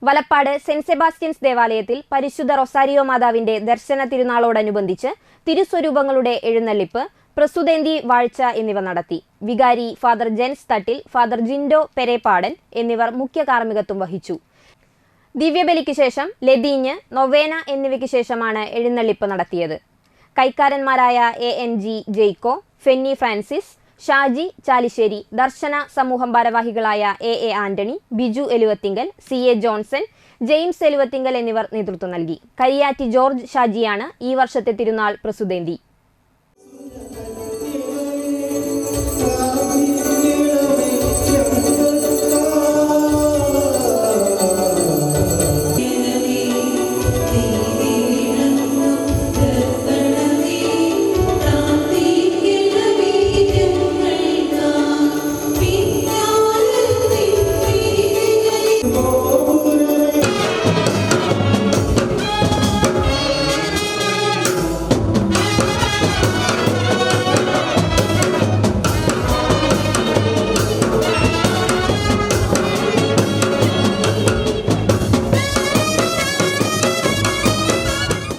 Valappad saint Sebastian's ദേവാലയത്തിൽ പരിശുദ്ധ Rosario മാതാവിന്റെ ദർശന തിരുനാളോടനുബന്ധിച്ച് തിരുസ്വരൂപങ്ങളുടെ എഴുന്നള്ളിപ്പ്, പ്രസുതേന്തി വാഴ്ച എന്നിവ നടത്തി. വികാരി ഫാദർ ജെൻസ് തട്ടിൽ, ഫാദർ ജിൻഡോ പെരേപ്പാടൻ എന്നിവർ മുഖ്യ കാർമ്മികത്വം വഹിച്ചു. ദിവ്യബലിക്ക് ശേഷം ലതീഞ്ഞ്, നൊവേന എന്നിവയ്ക്ക് ശേഷമാണ് എഴുന്നള്ളിപ്പ് നടത്തിയത്. കൈക്കാരന്മാരായ ANG ജെയ്ക്കോ, ഫെന്നി ഫ്രാൻസിസ്, ഷാജി ചാലിശ്ശേരി, ദർശന സമൂഹം ഭാരവാഹികളായ AA Antony, Biju Eluvathingal, CA Johnson, James Eluvathingal എന്നിവർ നേതൃത്വം നൽകി. കരിയാറ്റി ജോർജ് ഷാജിയാണ് ഈ വർഷത്തെ തിരുനാൾ പ്രസുതേന്തി.